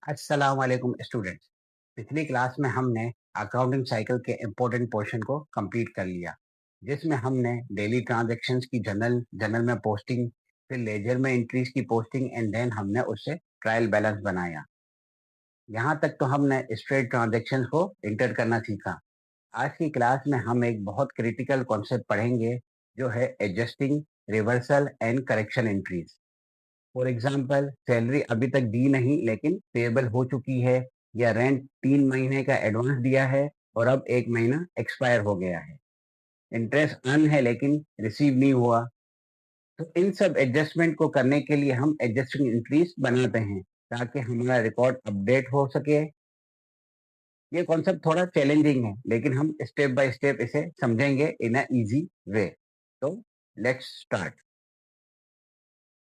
अस्सलाम वालेकुम स्टूडेंट्स। पिछली क्लास में हमने अकाउंटिंग साइकिल के इम्पोर्टेंट पोर्शन को कंप्लीट कर लिया, जिसमें हमने डेली ट्रांजैक्शंस की जर्नल जर्नल में पोस्टिंग, फिर लेजर में एंट्रीज की पोस्टिंग एंड देन हमने उससे ट्रायल बैलेंस बनाया। यहाँ तक तो हमने स्ट्रेट ट्रांजैक्शंस को इंटर करना सीखा। आज की क्लास में हम एक बहुत क्रिटिकल कॉन्सेप्ट पढ़ेंगे, जो है adjusting, reversal and correction entries. For example, salary अभी तक दी नहीं लेकिन पेबल हो चुकी है, या रेंट 3 महीने का एडवांस दिया है और अब 1 महीना एक्सपायर हो गया है। इंटरेस्ट अर्न है लेकिन रिसीव नहीं हुआ। तो इन सब एडजस्टमेंट को करने के लिए हम एडजस्टिंग एंट्रीज बनाते हैं, ताकि हमारा रिकॉर्ड अपडेट हो सके। ये कॉन्सेप्ट थोड़ा चैलेंजिंग है, लेकिन हम स्टेप बाय स्टेप इसे समझेंगे इन अ इजी वे। तो लेट्स स्टार्ट।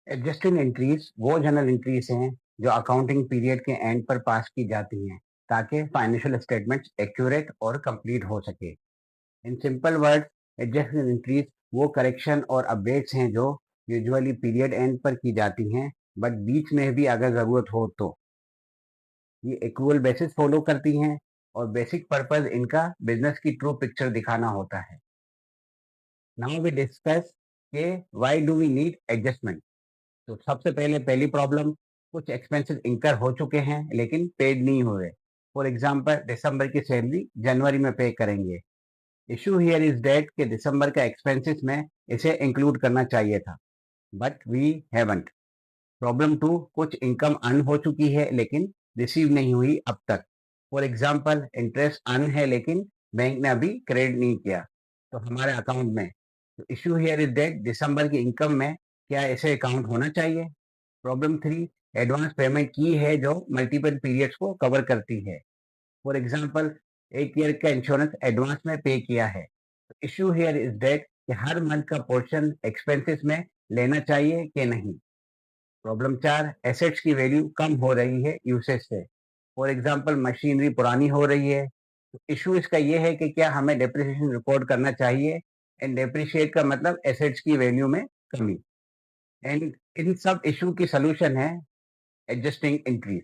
एडजस्टिंग एंट्रीज वो जनरल एंट्रीज हैं जो अकाउंटिंग पीरियड के एंड पर पास की जाती हैं, ताकि फाइनेंशियल स्टेटमेंट्स एक्यूरेट और कंप्लीट हो सके। In simple word, adjusting entries वो करेक्शन और अपडेट्स हैं जो यूजुअली पीरियड एंड पर की जाती हैं, बट बीच में भी अगर ज़रूरत हो तो। ये एक्रूअल बेसिस फॉलो करती हैं और बेसिक पर्पस इनका बिजनेस की ट्रू पिक्चर दिखाना होता है। नाउ वी डिस्कस के why do we need adjustment. तो सबसे पहले पहली प्रॉब्लम, कुछ एक्सपेंसेस इंकर हो चुके हैं लेकिन पेड नहीं हुए। फॉर एग्जांपल, दिसंबर की सैलरी जनवरी में पे करेंगे। इशू हियर इज डेट कि दिसंबर का एक्सपेंसेस में इसे इंक्लूड करना चाहिए था, but we haven't. Problem two, कुछ इनकम अर्न हो चुकी है लेकिन रिसीव नहीं हुई अब तक। फॉर एग्जांपल, इंटरेस्ट अर्न है लेकिन बैंक ने अभी क्रेडिट नहीं किया तो हमारे अकाउंट में। तो इशू हियर इज डेट, दिसंबर की इनकम में क्या इसे अकाउंट होना चाहिए। प्रॉब्लम थ्री, एडवांस पेमेंट की है जो मल्टीपल पीरियड्स को कवर करती है। फॉर एग्जांपल, 1 ईयर का इंश्योरेंस एडवांस में पे किया है। इशू हियर इज डेट कि हर मंथ का पोर्शन एक्सपेंसेस में लेना चाहिए कि नहीं। प्रॉब्लम चार, एसेट्स की वैल्यू कम हो रही है यूसेज से। फॉर एग्जांपल, मशीनरी पुरानी हो रही है। तो इशू इसका ये है कि क्या हमें डेप्रिसिएशन रिकॉर्ड करना चाहिए, एंड डेप्रिशिएट का मतलब एसेट्स की वैल्यू में कमी। एंड इन सब इशू की सोल्यूशन है एडजस्टिंग एंट्रीज।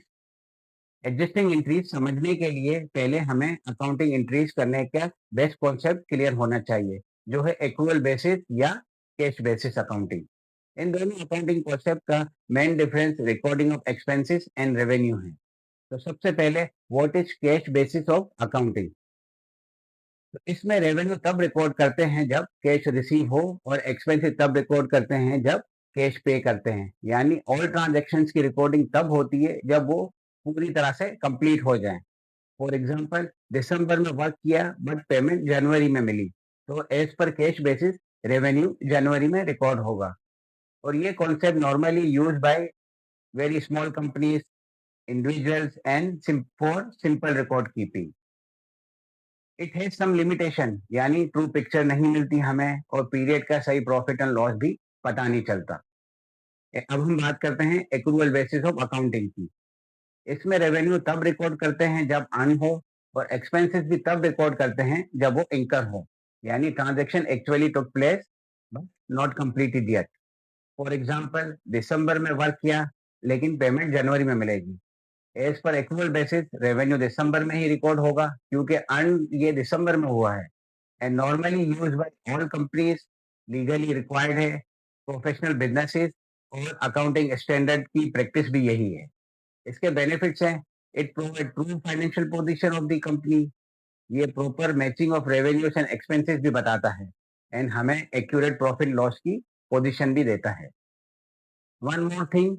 एडजस्टिंग एंट्रीज समझने के लिए पहले हमें अकाउंटिंग एंट्रीज करने का बेस्ट कॉन्सेप्ट क्लियर होना चाहिए, जो है एक्रूअल बेसिस या कैश बेसिस अकाउंटिंग। इन दोनों अकाउंटिंग कॉन्सेप्ट का main difference recording of expenses and revenue है। तो सबसे पहले, what is cash basis of accounting. तो इसमें रेवेन्यू तब रिकॉर्ड करते हैं जब कैश रिसीव हो, और एक्सपेंसेस तब रिकॉर्ड करते हैं जब कैश पे करते हैं। यानी ऑल ट्रांजैक्शंस की रिकॉर्डिंग तब होती है जब वो पूरी तरह से कंप्लीट हो जाए। फॉर एग्जांपल, दिसंबर में वर्क किया बट पेमेंट जनवरी में मिली, तो as per cash basis revenue जनवरी में रिकॉर्ड होगा। और ये concept normally use by very small companies, individuals and for simple record keeping. It has some limitation, यानी ट्रू पिक्चर नहीं मिलती हमें, और पीरियड का सही प्रॉफिट एंड लॉस भी पता नहीं चलता। अब हम बात करते हैं एक्रूअल बेसिस ऑफ अकाउंटिंग की। इसमें रेवेन्यू तब रिकॉर्ड करते हैं जब अर्न हो, और एक्सपेंसेस भी तब रिकॉर्ड करते हैं जब वो इंकर हो, यानी transaction actually took place but not completed yet. For example, दिसंबर में वर्क किया लेकिन पेमेंट जनवरी में मिलेगी। As per accrual basis revenue दिसंबर में ही रिकॉर्ड होगा, क्योंकि अर्न ये दिसंबर में हुआ है। And normally use by all companies, legally required है, प्रोफेशनल बिजनेसेस, और अकाउंटिंग स्टैंडर्ड की प्रैक्टिस भी यही है। इसके बेनिफिट्स हैं, it provide true financial position of the company, ये proper matching of revenues and expenses भी बताता है, एंड हमें एक्यूरेट प्रॉफिट लॉस की पोजीशन भी देता है। One more thing,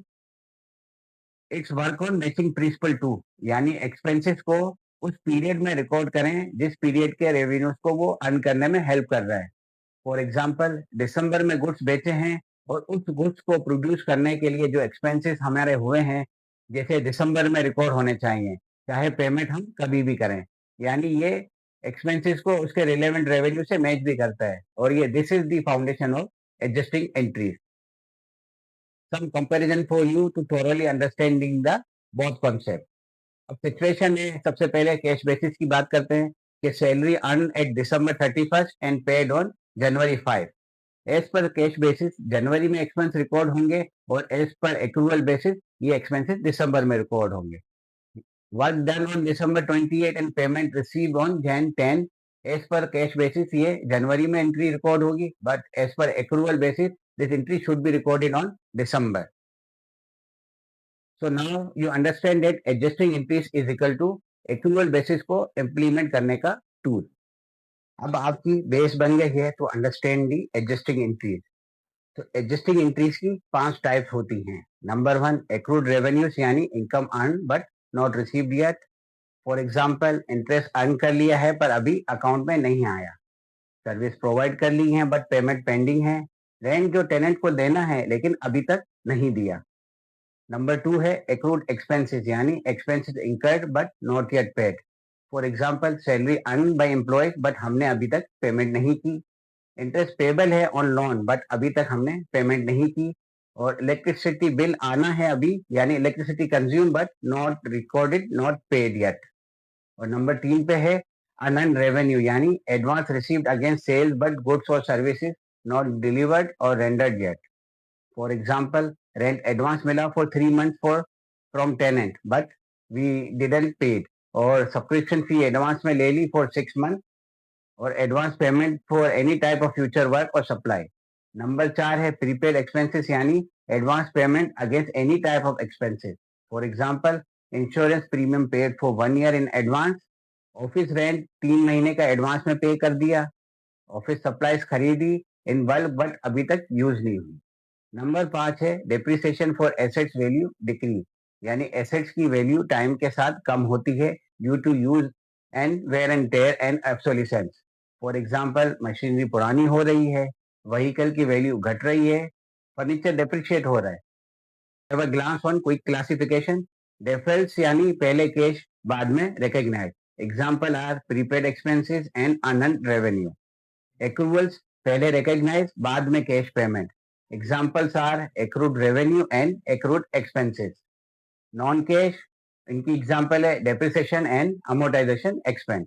it's work on matching principle too, यानी एक्सपेंसेस को उस पीरियड में रिकॉर्ड करें जिस पीरियड के रेवेन्यूज को वो अर्न करने में हेल्प कर रहा है। फॉर एग्जाम्पल, दिसंबर में गुड्स बेचे हैं, और उस गुड्स को प्रोड्यूस करने के लिए जो एक्सपेंसेस हमारे हुए हैं, जैसे दिसंबर में रिकॉर्ड होने चाहिए, चाहे पेमेंट हम कभी भी करें। यानी ये एक्सपेंसेस को उसके रिलेवेंट रेवेन्यू से मैच भी करता है, और ये this is the foundation of adjusting entries. Some comparison for you to thoroughly understanding the both concept. अब सिचुएशन है, सबसे पहले कैश बेसिस की बात करते हैं कि salary earn at December 31 and paid on January 5। As per cash basis जनवरी में एक्सपेंस रिकॉर्ड होंगे, और एज पर एक्रूअल बेसिस ये एक्सपेंसेस दिसंबर में रिकॉर्ड होंगे। Work done on December 28 and payment receive on Jan 10 as per cash basis ये जनवरी में एंट्री रिकॉर्ड होगी, but as per accrual basis this entry should be recorded on December. So now you understand that adjusting entries is equal to accrual basis को implement करने का tool. अब आपकी base बन गई है to understand the adjusting entries. तो adjusting entries की 5 टाइप्स होती हैं. नंबर 1 accrued revenues यानी income earned but not received yet. For example interest earn कर लिया है पर अभी अकाउंट में नहीं आया. सर्विस प्रोवाइड कर ली है बट पेमेंट पेंडिंग है. रेंट जो टेनेंट को देना है लेकिन अभी तक नहीं दिया. नंबर 2 है एक्रूड एक्सपेंसेस यानी expenses incurred but not yet paid. For example salary earn by employees but हमने अभी तक पेमेंट नहीं की. इंटरेस्ट पेबल है ऑन लोन बट अभी तक हमने पेमेंट नहीं की. और इलेक्ट्रिसिटी बिल आना है अभी यानी electricity consume but not recorded not paid yet. और नंबर 3 पे है अनअर्न्ड रेवेन्यू यानी advance received against sales but goods और सर्विसेज नॉट डिलीवर्ड और rendered yet. For example rent advance मिला for 3 months for from tenant but we didn't paid. और subscription fee advance में ले ली फॉर 6 मंथ और advance payment for any type of future work और supply. Number 4 है prepaid expenses यानी advance payment against any type of expenses. For example insurance premium paid for 1 year in advance. Office rent 3 महीने का advance में पे कर दिया. Office supplies खरीदी इन बल्क बट अभी तक यूज नहीं हुई. नंबर 5 है depreciation for assets value decrease यानी एसेट्स की वैल्यू टाइम के साथ कम होती है due to use and wear and tear and obsolescence. For example machinery पुरानी हो रही है, व्हीकल की वैल्यू घट रही है, फर्नीचर डिप्रिशिएट हो रहा है. Have a glance on quick classification. Deferrals यानी पहले कैश बाद में recognise. Example are prepaid expenses and unearned revenue. Accruals पहले रिकॉग्नाइज बाद में cash payment. Examples are accrued revenue and accrued expenses. Non cash इनकी एग्जाम्पल है डेप्रिसिएशन एंड अमोर्टाइजेशन एक्सपेंस.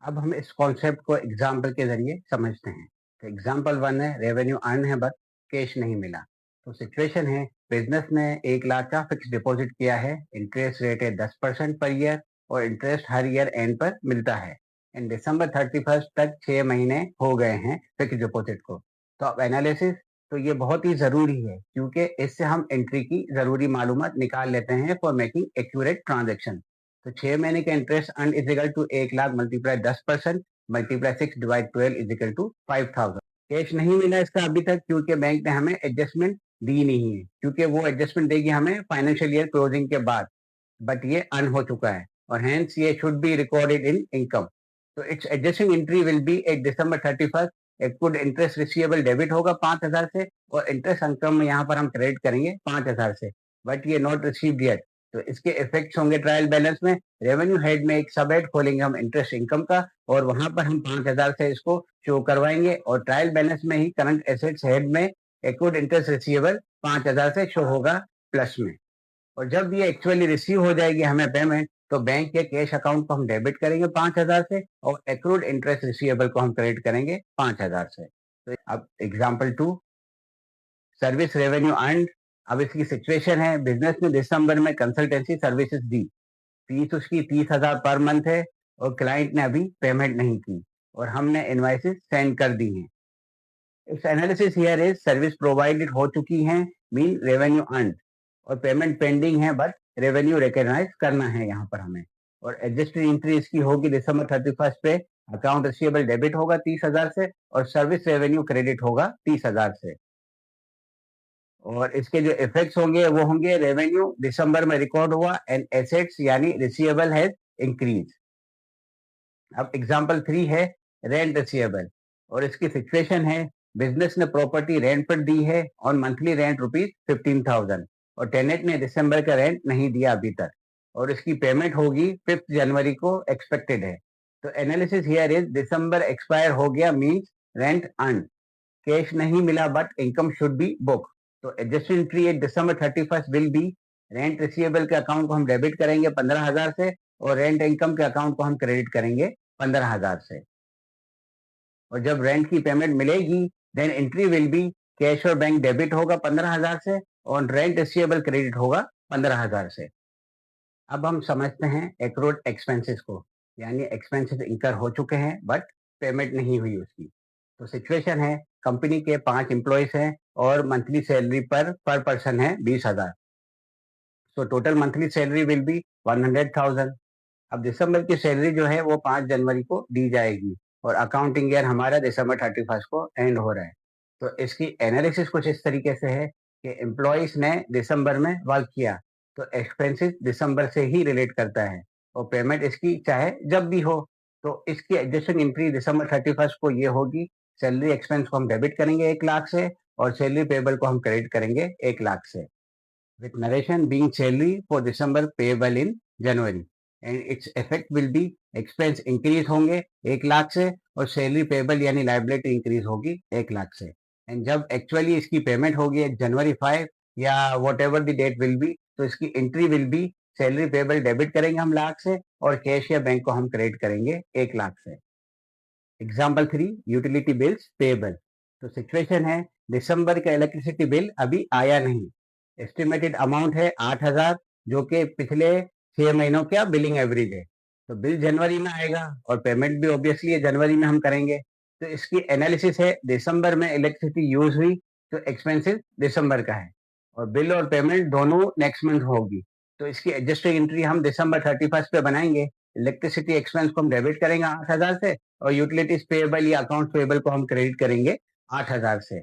अब हम इस कॉन्सेप्ट को एग्जाम्पल के जरिए समझते हैं. तो एग्जाम्पल 1 है रेवेन्यू अर्न है बट कैश नहीं मिला. तो सिचुएशन है बिजनेस ने 1 लाख का फिक्स डिपॉजिट किया है. इंटरेस्ट रेट है 10% पर ईयर और इंटरेस्ट हर ईयर एंड पर मिलता है. इन December 31 तक 6 महीने हो गए हैं फिक्स डिपॉजिट को. तो अब एनालिसिस तो ये बहुत ही जरूरी है क्योंकि इससे हम एंट्री की जरूरी मालूमात निकाल लेते हैं फॉर मेकिंग एक्यूरेट ट्रांजेक्शन. तो 6 महीने का interest earn is equal to 1 lakh multiply 10% multiply 6 divide 12 is equal to 5000. Cash नहीं मिला इसका अभी तक क्योंकि बैंक ने हमें एडजस्टमेंट दी नहीं है क्योंकि वो एडजस्टमेंट देगी हमें फाइनेंशियल ईयर क्लोजिंग के बाद. बट ये अर्न हो चुका है और हेंस ये should be recorded in income. तो it's adjusting entry will be at December 31. Accrued interest receivable debit होगा 5000 से और इंटरेस्ट इनकम में यहाँ पर हम क्रेडिट करेंगे 5000 से. बट ये नॉट रिसीव्ड येट. तो इसके इफेक्ट्स होंगे ट्रायल बैलेंस में. रेवेन्यू हेड में एक सब हेड खोलेंगे हम इंटरेस्ट इनकम का और वहां पर हम 5000 से इसको शो करवाएंगे और ट्रायल बैलेंस में ही करंट एसेट्स हेड में एक्रूड इंटरेस्ट रिसीवेबल 5000 से शो होगा प्लस में. और जब ये एक्चुअली रिसीव हो जाएगी हमें पेमेंट तो बैंक के कैश अकाउंट को हम डेबिट करेंगे 5000 से और एक्रूड इंटरेस्ट रिसीवेबल को हम क्रेडिट करेंगे 5000 से. तो अब एग्जांपल 2 सर्विस रेवेन्यू अर्न्ड. अब इसकी सिचुएशन है बिजनेस ने दिसंबर में कंसल्टेंसी सर्विसेज दी. फीस उसकी 30,000 पर मंथ है और क्लाइंट ने अभी पेमेंट नहीं की और हमने इनवाइसेस सेंड कर दी हैं. इस analysis here is service provided हो चुकी हैं मीन रेवेन्यू अर्न्ड और पेमेंट पेंडिंग है बट रेवेन्यू रिकॉग्नाइज करना है यहाँ पर हमें. और एडजस्टेड एंट्री इसकी होगी December 31 पे. अकाउंट रिसीवेबल डेबिट होगा 30,000 से और सर्विस रेवेन्यू क्रेडिट होगा 30,000 से. और इसके जो इफेक्ट्स होंगे वो होंगे रेवेन्यू दिसंबर में रिकॉर्ड हुआ एंड एसेट्स यानी रिसीवेबल हैज इंक्रीज. अब एग्जांपल 3 है रेंट रिसीवेबल और इसकी सिचुएशन है बिजनेस ने प्रॉपर्टी रेंट पर दी है और मंथली रेंट ₹15,000 और टेनेंट ने दिसंबर का रेंट नहीं दिया अभी तक और इसकी पेमेंट होगी 5 जनवरी को एक्सपेक्टेड है. तो analysis here is December expire हो गया मींस रेंट अर्न. कैश नहीं मिला but income should be book. तो adjusted entry at December 31 will be rent receivable के अकाउंट को हम डेबिट करेंगे 15,000 से और रेंट इनकम के अकाउंट को हम क्रेडिट करेंगे 15,000 से. और जब रेंट की पेमेंट मिलेगी then entry will be cash और बैंक डेबिट होगा 15,000 से और रेंट रिसीवेबल क्रेडिट होगा 15,000 से. अब हम समझते हैं एक्रूड एक्सपेंसेस को, यानी एक्सपेंसेस इंकर हो चुके हैं बट पेमेंट नहीं हुई उसकी। तो सिचुएशन है, कंपनी के 5 एम्प्लॉइज हैं और मंथली सैलरी पर पर्सन है 20,000। So total monthly salary will be 100,000। अब दिसंबर की सैलरी जो है वो 5 जनवरी को दी जाएगी और अकाउंटिंग ईयर हमारा दिसंबर 31 को एंड हो रहा है। तो इसकी एनालिसिस कुछ इस तरीके से है कि एम्प्लॉइज ने दिसंबर में वर्क किया, तो एक्सपेंसेस दिसंबर से ही रिलेट करता है और पेमेंट इसकी चाहे जब भी हो। तो इसकी एडजस्टिंग एंट्री दिसंबर 31 को ये होगी, सैलरी एक्सपेंस को हम डेबिट करेंगे 1 लाख से और सैलरी पेबल को हम क्रेडिट करेंगे 1 लाख से, with narration being salary for December payable in January, and its effect will be expense increase होंगे 1 लाख से और सैलरी पेबल यानी लाइबिलिटी इंक्रीज होगी 1 लाख से। एंड जब एक्चुअली इसकी पेमेंट होगी जनवरी 5 या whatever the date will be, तो इसकी entry will be salary payable debit करेंगे हम लाख से और कैश या बैंक को हम क्रेडिट करेंगे 1 लाख से। Example 3, utility bills payable. तो सिचुएशन है, दिसंबर का इलेक्ट्रिसिटी बिल अभी आया नहीं, एस्टिमेटेड अमाउंट है 8,000 जो कि पिछले 6 महीनों का बिलिंग एवरेज है। तो बिल जनवरी में आएगा और पेमेंट भी ऑब्वियसली जनवरी में हम करेंगे। तो इसकी एनालिसिस है, दिसंबर में इलेक्ट्रिसिटी यूज हुई तो एक्सपेंसिव दिसंबर का है और बिल और पेमेंट दोनों नेक्स्ट मंथ होगी। तो इसकी एडजस्टेड एंट्री हम दिसंबर 31 पे बनाएंगे। इलेक्ट्रिसिटी एक्सपेंस को हम डेबिट करेंगे 8,000 से और यूटिलिटीज पेएबल या अकाउंट पेएबल को हम क्रेडिट करेंगे 8,000 से।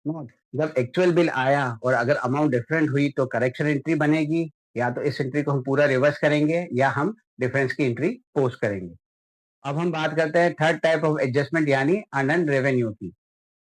नोट, जब एक्चुअल बिल आया और अगर अमाउंट डिफरेंट हुई तो करेक्शन एंट्री बनेगी, या तो इस एंट्री को हम पूरा रिवर्स करेंगे या हम डिफरेंस की एंट्री पोस्ट करेंगे। अब हम बात करते हैं थर्ड टाइप ऑफ एडजस्टमेंट यानी अनअर्न्ड रेवेन्यू की।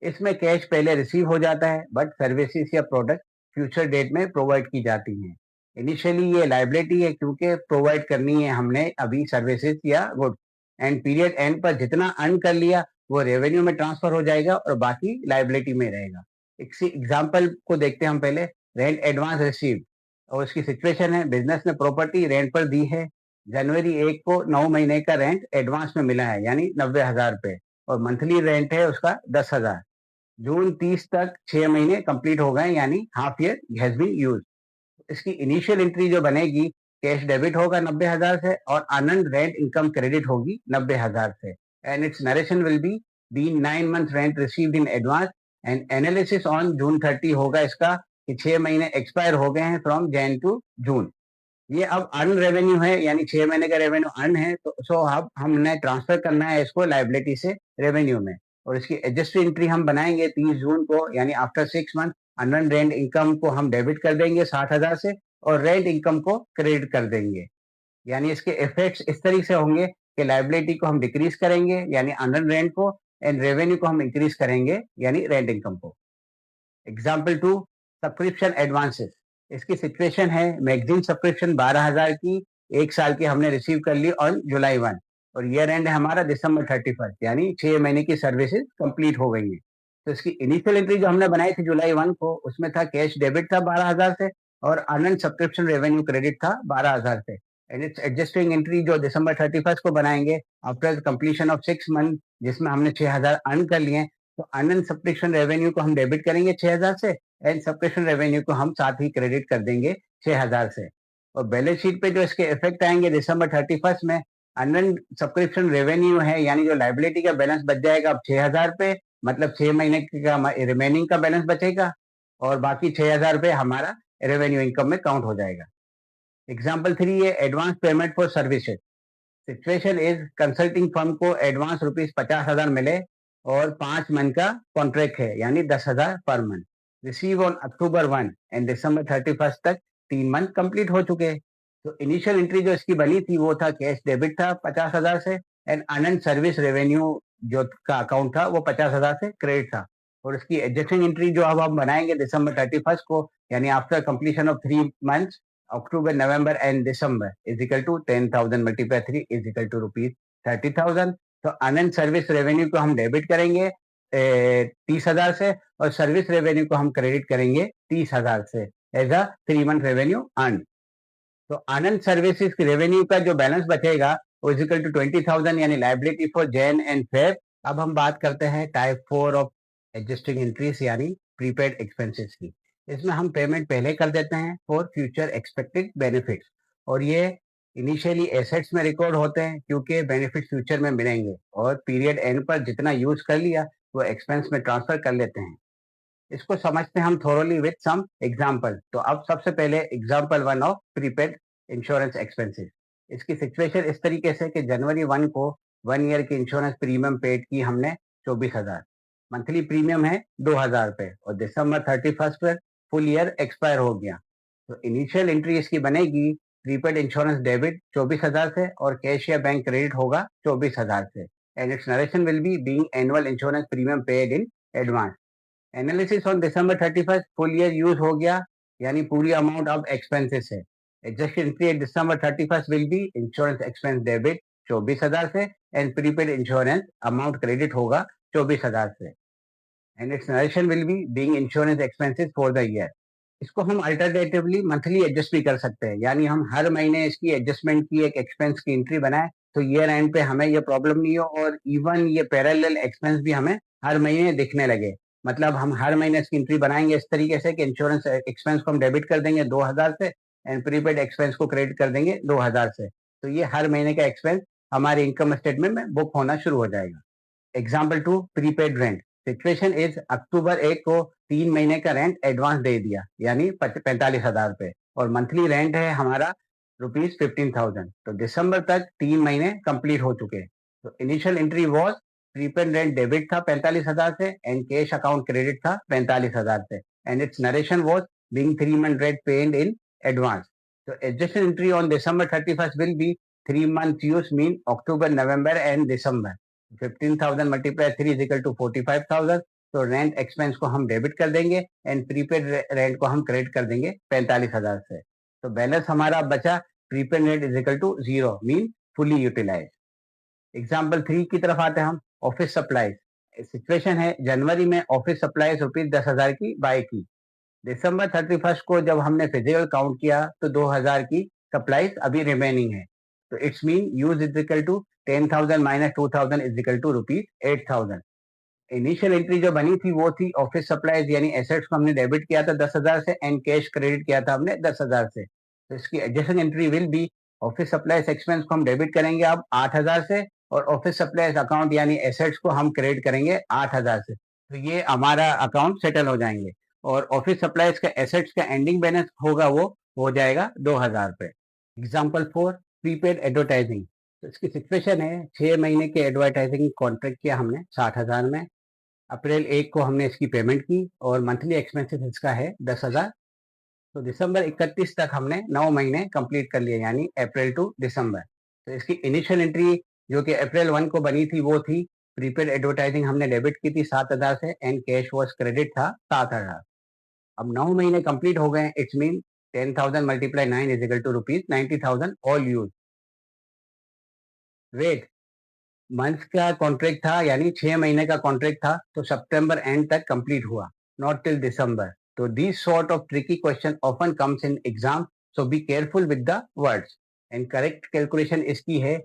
इसमें कैश पहले रिसीव हो जाता है बट सर्विसेज या प्रोडक्ट फ्यूचर डेट में प्रोवाइड की जाती हैं। इनिशियली ये लाइबिलिटी है क्योंकि प्रोवाइड करनी है हमने अभी सर्विसेज या गुड्स, एंड पीरियड एंड पर जितना अर्न कर लिया वो रेवेन्यू में ट्रांसफर हो जाएगा और बाकी लाइबिलिटी में रहेगा। इसी एग्जाम्पल को देखते हैं हम पहले, रेंट एडवांस रिसीव। और उसकी सिचुएशन है, बिजनेस ने प्रॉपर्टी रेंट पर दी है, जनवरी 1 को 9 महीने का रेंट एडवांस में मिला है यानी 90,000 रुपए और मंथली रेंट है उसका 10,000। जून 30 तक 6 महीने कंप्लीट हो गए यानी half year has been use. इसकी इनिशियल एंट्री जो बनेगी, कैश डेबिट होगा 90,000 से और अनअर्न्ड रेंट इनकम क्रेडिट होगी 90,000 से, and it's narration will be 9 month rent received in advance and analysis on June 30 होगा इसका कि 6 महीने एक्सपायर हो गए हैं फ्रॉम जैन टू जून। ये अब अर्न रेवेन्यू है यानी 6 महीने का रेवेन्यू अर्न है, तो सो अब हमने ट्रांसफर करना है इसको लाइबिलिटी से रेवेन्यू में और इसकी एडजस्ट एंट्री हम बनाएंगे 30 जून को यानी after 6 month unearned rent income को हम डेबिट कर देंगे 60,000 से और रेंट इनकम को क्रेडिट कर देंगे। यानी इसके इफेक्ट्स इस तरीके से होंगे कि लाइबिलिटी को हम डिक्रीज करेंगे यानी अनअर्न्ड रेंट को, एंड रेवेन्यू को हम इंक्रीज करेंगे यानी रेंट इनकम को। Example 2, subscription advances. इसकी सिचुएशन है, मैगजीन सब्सक्रिप्शन 12,000 की 1 साल की हमने रिसीव कर ली ऑन जुलाई 1 और ईयर एंड है हमारा दिसंबर 31 यानी 6 महीने की सर्विसेज कंप्लीट हो गई है। तो इसकी इनिशियल एंट्री जो हमने बनाई थी जुलाई 1 को, उसमें था कैश डेबिट था 12,000 से और अनअर्न्ड सब्सक्रिप्शन रेवेन्यू क्रेडिट था 12,000 से, एंड इट्स एडजस्टिंग एंट्री जो दिसंबर 31 को बनाएंगे आफ्टर कंप्लीशन ऑफ 6 मंथ जिसमें हमने 6,000 अर्न कर लिए। तो अनंत सब्सक्रिप्शन रेवेन्यू को हम डेबिट करेंगे 6,000 से एंड सब्सक्रिप्शन रेवेन्यू को हम साथ ही क्रेडिट कर देंगे 6,000 से। और बैलेंस शीट पे जो इसके इफेक्ट आएंगे दिसंबर 31 में, अनंत सब्सक्रिप्शन रेवेन्यू है यानी जो लाइबिलिटी का बैलेंस बच जाएगा अब 6,000 पे, मतलब 6 महीने का रिमेनिंग का बैलेंस बचेगा और बाकी 6,000 रुपये हमारा रेवेन्यू इनकम में काउंट हो जाएगा। एग्जाम्पल 3 है advance payment for services. Situation is, consulting firm को एडवांस रुपीज 50,000 मिले और 5 मंथ का कॉन्ट्रैक्ट है यानी 10,000 per month, receive on October 1 and December 31 तक 3 मंथ कंप्लीट हो चुके। तो इनिशियल एंट्री जो इसकी बनी थी वो था कैश डेबिट था 50,000 से एंड अनंत सर्विस रेवेन्यू जो का अकाउंट था वो 50,000 से क्रेडिट था और इसकी एडजस्टिंग एंट्री जो अब हम बनाएंगे दिसंबर 31 को यानी after completion of 3 months October, November and December is equal to 10,000 multiply 3 is equal to rupees 30,000। तो अनंत सर्विस रेवेन्यू को हम डेबिट करेंगे 30,000 से और सर्विस रेवेन्यू को हम क्रेडिट करेंगे 30,000 से as a 3 month revenue earn. तो अनंत सर्विसेज की रेवेन्यू का जो बैलेंस बचेगा वो इज इक्वल टू 20,000 यानी liability for Jain and Feb. अब हम बात करते हैं टाइप 4 ऑफ एडजस्टिंग एंट्रीज यानी प्रीपेड एक्सपेंसेस की। इसमें हम पेमेंट पहले कर देते हैं फॉर फ्यूचर एक्सपेक्टेड बेनिफिट्स और ये इनिशियली एसेट्स में रिकॉर्ड होते हैं क्योंकि बेनिफिट फ्यूचर में मिलेंगे, और पीरियड एंड पर जितना यूज कर लिया वो एक्सपेंस में ट्रांसफर कर लेते हैं। इसको समझते हैं हम थोरोली विद सम एग्जांपल। तो अब सबसे पहले example 1 of prepaid insurance expenses. इसकी सिचुएशन इस तरीके से कि जनवरी 1 को 1 ईयर की इंश्योरेंस प्रीमियम पेड की हमने 24,000, मंथली प्रीमियम है 2,000 रुपए, और दिसंबर 31 पर फुल ईयर एक्सपायर हो गया। तो इनिशियल एंट्री इसकी बनेगी प्रीपेड इंश्योरेंस डेबिट 24,000 से और कैश या बैंक क्रेडिट होगा 24,000 से, and it's narration will be being annual insurance premium paid in advance. Analysis on December 31 full year use हो गया, यानी पूरी अमाउंट अब एक्सपेंसेस है। Adjust entry eight December 31 will B insurance expense debit 24,000 से and prepaid insurance amount credit होगा 24,000 से, and it's narration will be being insurance expenses for the year. इसको हम अल्टरनेटिवली मंथली एडजस्ट भी कर सकते हैं, यानी हम हर महीने इसकी एडजस्टमेंट की एक एक्सपेंस की एंट्री बनाए तो ईयर एंड पे हमें ये प्रॉब्लम नहीं हो, और इवन ये पैरेलल एक्सपेंस भी हमें हर महीने दिखने लगे। मतलब हम हर महीने इसकी एंट्री बनाएंगे इस तरीके से कि इंश्योरेंस एक्सपेंस को हम डेबिट कर देंगे 2,000 से एंड प्रीपेड एक्सपेंस को क्रेडिट कर देंगे 2,000 से। तो ये हर महीने का एक्सपेंस हमारे इनकम स्टेटमेंट में बुक होना शुरू हो जाएगा। Example 2, prepaid rent. Situation is अक्टूबर 1 को 3 महीने का रेंट एडवांस दे दिया, यानी 45,000 रुपए, और मंथली रेंट है हमारा ₹15,000। तो दिसंबर तक 3 महीने कंप्लीट हो चुके। तो initial entry was prepaid rent debit था 45,000 से एंड कैश अकाउंट क्रेडिट था 45,000 से, and it's narration was being 3 month rent paid in advance. तो adjusted entry on December 31 will be 3 month use mean October, November and December. 15,000 multiply 3 is equal to 45,000। तो rent expense को हम debit कर देंगे and prepaid rent को हम credit कर देंगे 45,000 से। तो बैलेंस हमारा बचा prepaid rent is equal to 0 mean fully utilize. Example 3 की तरफ आते हैं हम। Office supplies. सिचुएशन है जनवरी में ऑफिस सप्लाईज ₹10,000 की बाय की। दिसंबर 31 को जब हमने फिजिकल काउंट किया तो 2,000 की सप्लाईज अभी रिमेनिंग है। तो it's mean use is equal to 10,000 minus 2,000 is equal to ₹8,000। Initial entry जो बनी थी वो थी ऑफिस सप्लाईज, यानी एसेट्स को हमने डेबिट किया था 10,000 से एंड कैश क्रेडिट किया था हमने 10,000 से। तो इसकी adjusted entry will B office supplies expense को हम डेबिट करेंगे अब 8,000 से, और ऑफिस सप्लाईज अकाउंट यानी एसेट्स को हम क्रेडिट करेंगे 8,000 से। तो ये हमारा अकाउंट सेटल हो जाएंगे, और ऑफिस सप्लाईज का एसेट्स का एंडिंग बैलेंस होगा वो हो जाएगा 2,000 रुपए। Example 4, prepaid advertising. तो इसकी सिचुएशन है 6 महीने के एडवर्टाइजिंग कॉन्ट्रैक्ट किया हमने 60,000 में। अप्रैल 1 को हमने इसकी पेमेंट की और मंथली एक्सपेंसेस इसका है 10,000। तो दिसंबर 31 तक हमने 9 महीने कंप्लीट कर लिए, यानी अप्रैल टू दिसंबर। तो इसकी इनिशियल एंट्री जो कि अप्रैल 1 को बनी थी वो थी प्रीपेड एडवर्टाइजिंग हमने डेबिट की थी 7,000 से एंड कैश वॉज क्रेडिट था 7,000। अब 9 महीने कंप्लीट हो गए, it's mean 10,000 multiply 9 is equal to ₹90,000 all use. Wait, month का कॉन्ट्रैक्ट था यानी 6 महीने का कॉन्ट्रैक्ट था, तो सितंबर एंड तक कंप्लीट हुआ, नॉट टिल दिसंबर। तो this sort of tricky question often comes in exam, so be careful with the words. And correct calculation इसकी है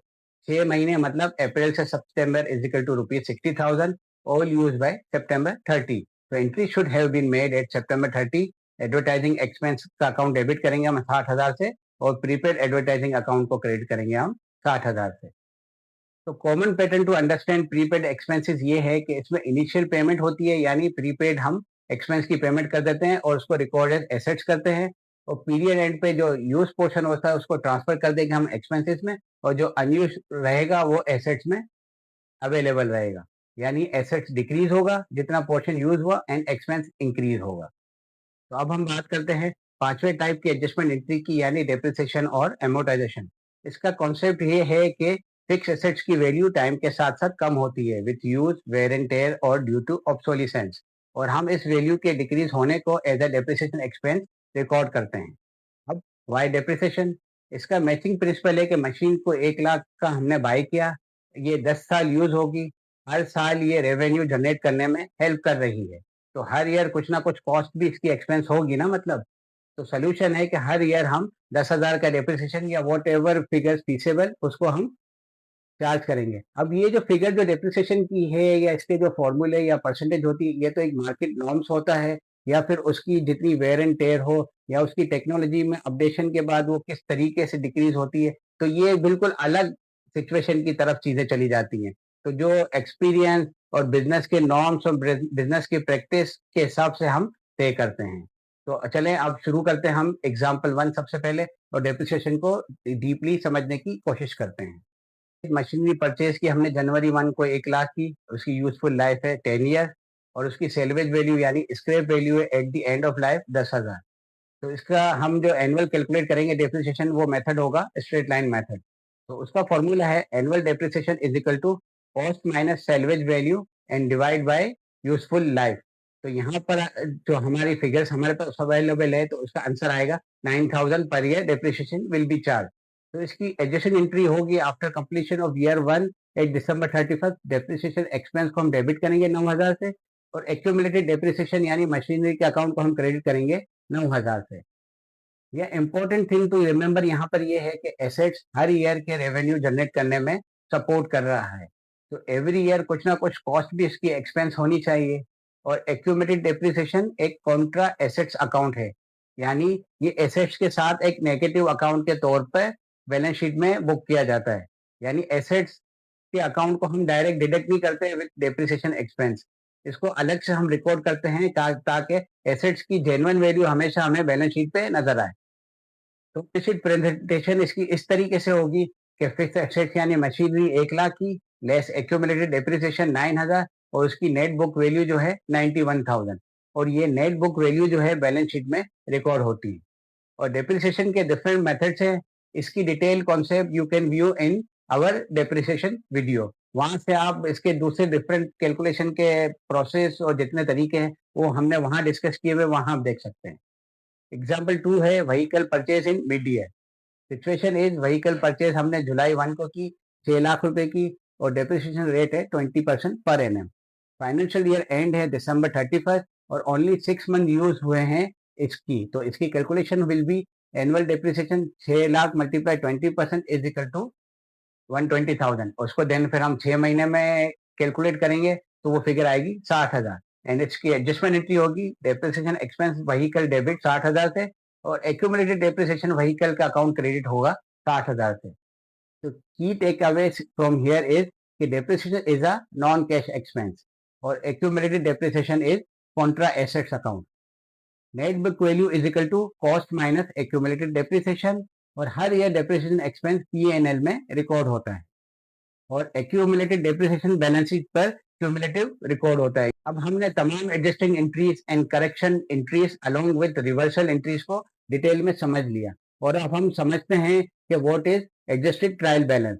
6 महीने मतलब अप्रैल से सितंबर is equal to ₹60,000 all use by सितंबर 30। तो entry should have been made at सितंबर 30। एडवर्टाइजिंग एक्सपेंस का अकाउंट डेबिट करेंगे हम 60,000 से, और प्रीपेड एडवर्टाइजिंग अकाउंट को क्रेडिट करेंगे हम 60,000 से। तो common pattern to understand prepaid expenses ये है कि इसमें इनिशियल पेमेंट होती है, यानी प्रीपेड हम एक्सपेंस की पेमेंट कर देते हैं और उसको रिकॉर्ड एज एसेट्स करते हैं, और पीरियड एंड पे जो यूज पोर्शन होता है उसको ट्रांसफर कर देंगे हम एक्सपेंसेस में, और जो अनयूज रहेगा वो एसेट्स में अवेलेबल रहेगा। यानी एसेट्स डिक्रीज होगा जितना पोर्शन यूज हुआ एंड एक्सपेंस इंक्रीज होगा। तो अब हम बात करते हैं पांचवें टाइप की एडजस्टमेंट एंट्री की, यानी डेप्रिसिएशन और एमोर्टाइजेशन। इसका कॉन्सेप्ट ये है कि फिक्स एसेट्स की वैल्यू टाइम के साथ साथ कम होती है with use, wear and tear और ड्यू टू ऑब्सोलिसेंस, और हम इस वैल्यू के डिक्रीज होने को as a depreciation expense record करते हैं। अब वाई डेप्रिसिएशन, इसका मैचिंग प्रिंसिपल है कि मशीन को 1 लाख का हमने बाय किया, ये 10 साल यूज होगी, हर साल ये रेवेन्यू जनरेट करने में हेल्प कर रही है, तो हर ईयर कुछ ना कुछ कॉस्ट भी इसकी एक्सपेंस होगी ना, मतलब। तो सोल्यूशन है कि हर ईयर हम 10,000 का डेप्रिसिएशन या वॉट एवर फिगर फीसेबल उसको हम चार्ज करेंगे। अब ये जो फिगर जो डेप्रिसिएशन की है या इसके जो फॉर्मूले या परसेंटेज होती है, ये तो एक मार्केट नॉर्म्स होता है, या फिर उसकी जितनी वेयर एंड टेयर हो या उसकी टेक्नोलॉजी में अपडेशन के बाद वो किस तरीके से डिक्रीज होती है, तो ये बिल्कुल अलग सिचुएशन की तरफ चीजें चली जाती हैं। तो जो एक्सपीरियंस और बिजनेस के नॉर्म्स और बिजनेस की प्रैक्टिस के हिसाब से हम तय करते हैं। तो चलें अब शुरू करते हैं हम एग्जाम्पल 1 सबसे पहले और डेप्रिसिएशन को डीपली समझने की कोशिश करते हैं। मशीनरी परचेज की हमने जनवरी 1 को 1 लाख की, उसकी यूजफुल लाइफ है 10 ईयर और उसकी सेल्वेज वैल्यू यानी स्क्रैप वैल्यू है at the end of life 10,000। तो इसका हम जो एनुअल कैलकुलेट करेंगे डेप्रिसिएशन, वो मेथड होगा स्ट्रेट लाइन मेथड। तो उसका फॉर्मूला है annual depreciation is equal to cost minus salvage value and divide by useful life. तो यहाँ पर जो हमारी फिगर्स हमारे पास अवेलेबल है, तो उसका आंसर आएगा 9,000 per year depreciation will be charge. तो इसकी एडजस्टेड एंट्री होगी after completion of year 1 at December 31st। Depreciation expense को हम डेबिट करेंगे 9,000 से और एक्यूमुलेटेड डेप्रिसिएशन यानी मशीनरी के अकाउंट को हम क्रेडिट करेंगे 9,000 से। यह इंपॉर्टेंट थिंग टू रिमेंबर यहाँ पर ये है कि एसेट्स हर ईयर के रेवेन्यू जनरेट करने में सपोर्ट कर रहा है। तो एवरी ईयर कुछ ना कुछ कॉस्ट भी इसकी एक्सपेंस होनी चाहिए और एक्यूमुलेटेड डेप्रिसिएशन एक कॉन्ट्रा एसेट्स अकाउंट है, यानी ये एसेट्स के साथ एक नेगेटिव अकाउंट के तौर पर बैलेंस शीट में बुक किया जाता है। यानी एसेट्स के अकाउंट को हम डायरेक्ट डिडक्ट नहीं करते विद डेप्रिसिएशन एक्सपेंस, इसको अलग से हम रिकॉर्ड करते हैं ताकि एसेट्स की जेन्युइन वैल्यू हमेशा हमें बैलेंस शीट पे नजर आए। तो इसी प्रेजेंटेशन इसकी इस तरीके से होगी कि फिक्स एसेट्स यानी मशीनरी 1 लाख की लेस एक्यूमुलेटेड डेप्रिसिएशन 9,000 और उसकी नेट बुक वैल्यू जो है 91,000 और ये नेट बुक वैल्यू जो है बैलेंस शीट में रिकॉर्ड होती है। और डेप्रिसिएशन के डिफरेंट मेथड्स हैं, इसकी detail concept you can view in our depreciation video. वहां से आप इसके दूसरे डिफरेंट कैलकुलेशन के प्रोसेस और जितने तरीके हैं वो हमने वहां डिस्कस किए हुए, वहां आप देख सकते हैं। एग्जाम्पल 2 है vehicle purchase in mid year. Situation is vehicle purchase हमने जुलाई 1 को की 6 लाख रुपए की और डेप्रिसिएशन रेट है 20% per annum. Financial year and है December 31st और ओनली 6 मंथ यूज हुए हैं इसकी। तो इसकी calculation will be annual depreciation 6 lakh multiply 20% is equal to 120,000। उसको देन फिर हम 6 महीने में कैलकुलेट करेंगे तो वो फिगर आएगी 60,000 एंड इसकी एडजस्टमेंट एंट्री होगी डेप्रिसिएशन एक्सपेंस व्हीकल डेबिट 60,000 से और एक्यूमुलेटेड डेप्रिसिएशन व्हीकल का अकाउंट क्रेडिट होगा 60,000 से। तो key take away from here is कि depreciation is a non cash expense और accumulated depreciation is contra assets account. Net book value is equal to cost minus accumulated depreciation और हर year depreciation expense P&L में record होता है और accumulated depreciation balance sheet पर cumulative record होता है। अब हमने तमाम adjusting entries and correction entries along with reversal entries को डिटेल में समझ लिया और अब हम समझते हैं कि what is adjusted trial balance.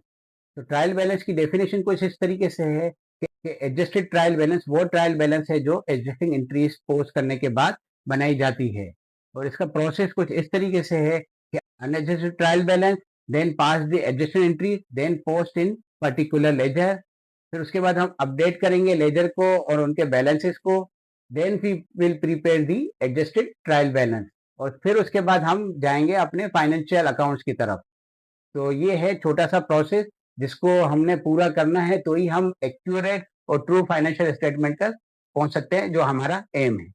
तो ट्रायल बैलेंस की डेफिनेशन कुछ इस तरीके से है कि एडजस्टेड ट्रायल बैलेंस वो ट्रायल बैलेंस है जो एडजस्टिंग एंट्रीज पोस्ट करने के बाद बनाई जाती है और इसका प्रोसेस कुछ इस तरीके से है कि unadjusted trial balance then pass the adjusted entry then post in particular ledger. फिर उसके बाद हम अपडेट करेंगे लेजर को और उनके बैलेंसेस को। Then we will prepare the adjusted trial balance और फिर उसके बाद हम जाएंगे अपने फाइनेंशियल अकाउंट्स की तरफ। तो ये है छोटा सा प्रोसेस जिसको हमने पूरा करना है तो ही हम एक्यूरेट और ट्रू फाइनेंशियल स्टेटमेंट तक पहुंच सकते हैं, जो हमारा एम है।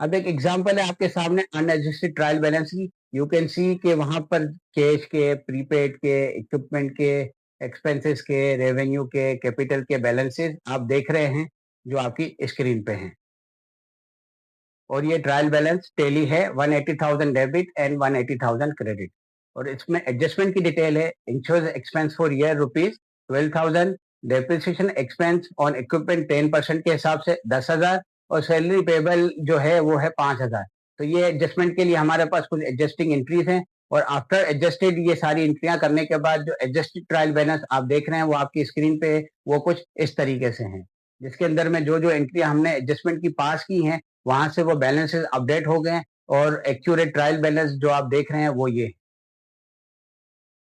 अब एक एग्जांपल है आपके सामने अनएडजस्टेड ट्रायल बैलेंस की। यू कैन सी के वहां पर कैश के, प्रीपेड के, इक्विपमेंट के, एक्सपेंसेस के, रेवेन्यू के, कैपिटल के बैलेंसेस आप देख रहे हैं जो आपकी स्क्रीन पे हैं और ये ट्रायल बैलेंस टेली है 180,000 डेबिट एंड 180,000 क्रेडिट और इसमें एडजस्टमेंट की डिटेल है। Insurance expense for year ₹12,000, depreciation expense on equipment 10% के हिसाब से 10,000 और सैलरी पेबल जो है वो है 5,000। तो ये एडजस्टमेंट के लिए हमारे पास कुछ एडजस्टिंग एंट्रीज हैं और आफ्टर एडजस्टेड ये सारी एंट्रियां करने के बाद जो एडजस्टेड ट्रायल बैलेंस आप देख रहे हैं वो आपकी स्क्रीन पे वो कुछ इस तरीके से हैं, जिसके अंदर में जो जो एंट्रियां हमने एडजस्टमेंट की पास की हैं वहां से वो बैलेंसेस अपडेट हो गए और एक्यूरेट ट्रायल बैलेंस जो आप देख रहे हैं वो ये।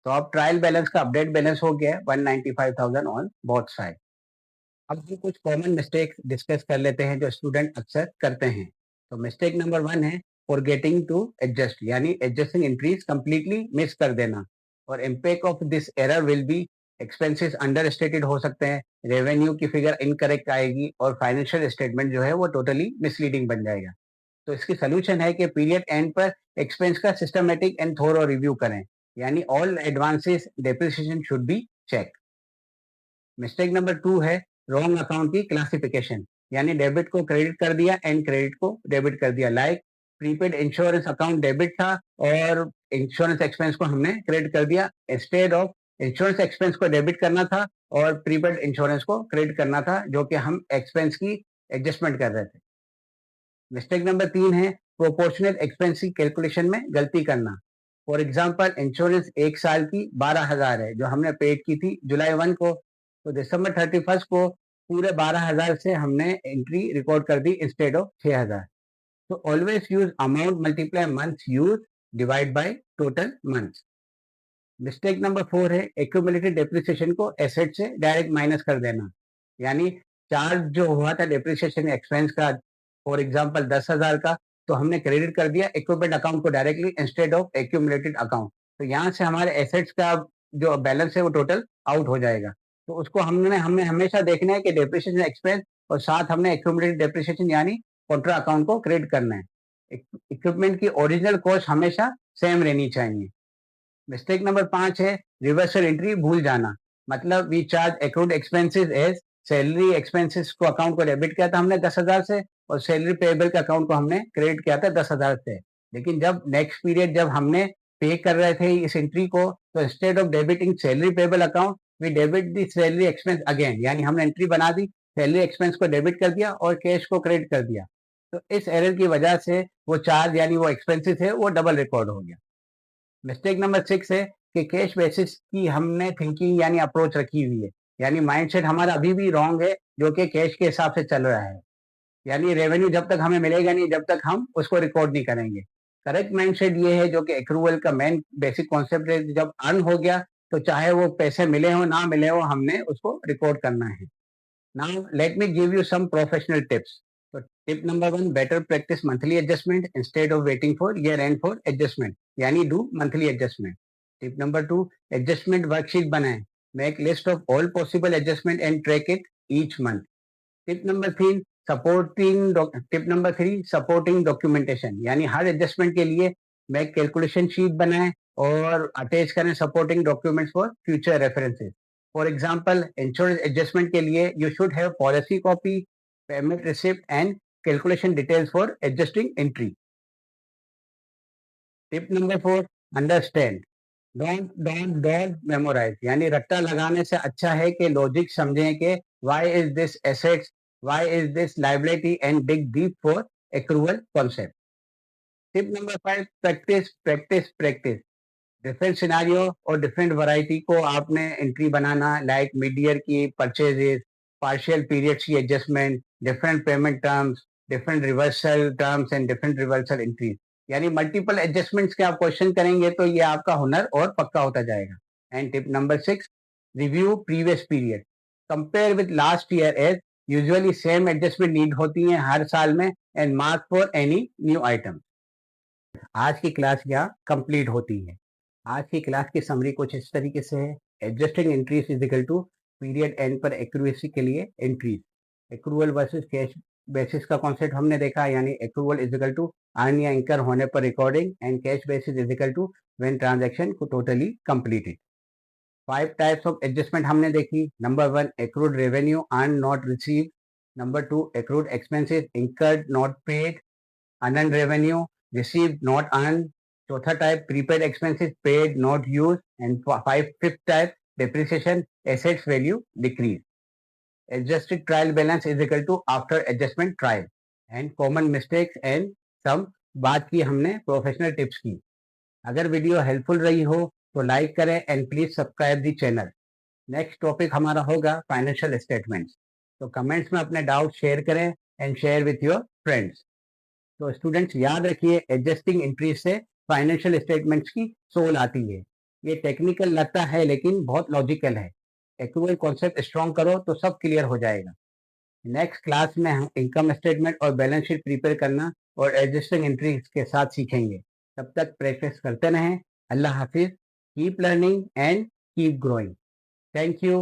तो अब ट्रायल बैलेंस का अपडेट बैलेंस हो गया है 195,000 ऑन बोथ साइड। अब हम कुछ कॉमन मिस्टेक डिस्कस कर लेते हैं जो स्टूडेंट अक्सर करते हैं। तो मिस्टेक नंबर 1 है फॉरगेटिंग टू एडजस्ट, यानी एडजस्टिंग एंट्रीज कंप्लीटली मिस कर देना और impact of this error will be expenses under stated हो सकते हैं, रेवेन्यू की फिगर इनकरेक्ट आएगी और फाइनेंशियल स्टेटमेंट जो है वो टोटली मिसलीडिंग बन जाएगा। तो इसकी सोल्यूशन है कि पीरियड एंड पर एक्सपेंस का सिस्टमेटिक एंड थोरो रिव्यू करें, यानी all advances depreciation should be check. Mistake number 2 है रॉन्ग अकाउंट की क्लासिफिकेशन, यानी डेबिट को क्रेडिट कर दिया एंड क्रेडिट को डेबिट कर दिया। Like prepaid insurance account debit था और इंश्योरेंस एक्सपेंस को हमने क्रेडिट कर दिया, इंस्टेड ऑफ इंश्योरेंस एक्सपेंस को डेबिट करना था और प्रीपेड इंश्योरेंस को क्रेडिट करना था, जो कि हम एक्सपेंस की एडजस्टमेंट कर रहे थे। मिस्टेक नंबर 3 है प्रोपोर्शनल एक्सपेंस की कैलकुलेशन में गलती करना। फॉर एग्जांपल इंश्योरेंस 1 साल की 12,000 है जो हमने पेड की थी जुलाई 1 को, तो दिसंबर 31 को पूरे 12,000 से हमने एंट्री रिकॉर्ड कर दी इंस्टेड ऑफ 6,000। तो always use amount multiply months use divide by total months. Mistake number 4 है एक्यूमुलेटेड डेप्रिसिएशन को एसेट से डायरेक्ट माइनस कर देना, यानी चार्ज जो हुआ था डेप्रिसिएशन एक्सपेंस का, फॉर एग्जांपल 10,000 का, तो हमने क्रेडिट कर दिया इक्विपमेंट अकाउंट को directly instead of accumulated account. तो यहाँ से हमारे एसेट्स का जो बैलेंस है वो टोटल आउट हो जाएगा। तो उसको हमने हमेशा देखना है कि डेप्रिसिएशन एक्सपेंस और साथ हमने एक्यूमुलेटेड डेप्रिसिएशन यानी कॉन्ट्रा अकाउंट को क्रेडिट करना है। इक्विपमेंट की ओरिजिनल कॉस्ट हमेशा सेम रहनी चाहिए। मिस्टेक नंबर 5 है रिवर्सल एंट्री भूल जाना, मतलब we charge accrued expenses as salary expenses को अकाउंट को डेबिट किया था हमने 10,000 से और सैलरी पेएबल के अकाउंट को हमने क्रेडिट किया था 10,000 से। लेकिन जब नेक्स्ट पीरियड जब हमने पे कर रहे थे इस एंट्री को, तो instead of debiting salary payable account we debit the salary expense again, यानी हमने एंट्री बना दी, सैलरी एक्सपेंस को डेबिट कर दिया और कैश को क्रेडिट कर दिया। तो इस एरर की वजह से वो चार्ज यानी वो एक्सपेंसेस है वो डबल रिकॉर्ड हो गया। मिस्टेक नंबर 6 है कि कैश बेसिस की हमने थिंकिंग यानी अप्रोच रखी हुई है, यानी माइंडसेट हमारा अभी भी रॉन्ग है जो कि कैश के हिसाब से चल रहा है, यानी रेवेन्यू जब तक हमें मिलेगा नहीं जब तक हम उसको रिकॉर्ड नहीं करेंगे। करेक्ट माइंडसेट ये है जो कि एक्रूवल का मेन बेसिक कॉन्सेप्ट है, जब अर्न हो गया तो चाहे वो पैसे मिले हो ना मिले हो हमने उसको रिकॉर्ड करना है। Now let me give you some professional tips. तो tip number 1, better practice monthly adjustment instead of waiting for year end for adjustment, यानी do monthly adjustment. Tip number 2, adjustment worksheet बनाएं, make list of all possible adjustment and track it each month. Tip number 3, supporting documentation, यानी हर adjustment के लिए make calculation sheet बनाएं और attach करें supporting documents for future references. For example insurance adjustment के लिए you should have policy copy, payment receipt and calculation details for adjusting entry. Tip number 4, understand, don't memorise, यानी रट्टा लगाने से अच्छा है कि लॉजिक समझें कि why is this assets, why is this liability and dig deep for accrual concept. Tip number 5, practice practice practice, different scenario और डिफरेंट वैरायटी को आपने एंट्री बनाना, लाइक मिड ईयर की परचेजेस, पार्शियल पीरियड्स की adjustment, different payment terms, different reversal terms and different reversal entries, यानी multiple adjustments के आप question करेंगे तो ये आपका हुनर और पक्का होता जाएगा। And tip number 6, review previous period, compare with last year as usually same adjustment need होती है हर साल में and mark for any new item. आज की क्लास यहाँ कंप्लीट होती है। आज की क्लास की समरी कुछ इस तरीके से है। Adjusting entries is equal to period end पर एक्यूरेसी के लिए entries, accrual versus cash basis का कॉन्सेप्ट हमने देखा, यानी accrual is equal to earn या इंकर होने पर recording and cash basis is equal to when transaction को totally completed. 5 types of adjustment हमने देखी। Number 1, accrued revenue earn not receive. Number 2, accrued expenses incurred not paid, unearned revenue received not earned. चौथा type prepaid expenses paid not use and fifth type depreciation assets value decrease. Adjusted trial balance is equal to after adjustment trial and common mistakes and some बात की हमने professional tips की। अगर video helpful रही हो तो like करें and please subscribe the channel. Next topic हमारा होगा फाइनेंशियल स्टेटमेंट्स। तो कमेंट्स में अपने डाउट शेयर करें and share with your friends. तो स्टूडेंट्स याद रखिए, एडजस्टिंग एंट्री से फाइनेंशियल स्टेटमेंट्स की सोल आती है। ये टेक्निकल लगता है लेकिन बहुत लॉजिकल है। एक्रूवल कॉन्सेप्ट स्ट्रॉन्ग करो तो सब क्लियर हो जाएगा। नेक्स्ट क्लास में हम इनकम स्टेटमेंट और बैलेंस शीट प्रिपेयर करना और एडजस्टिंग एंट्री के साथ सीखेंगे। तब तक प्रैक्टिस करते रहें। अल्लाह हाफिज, keep learning and keep growing. Thank you.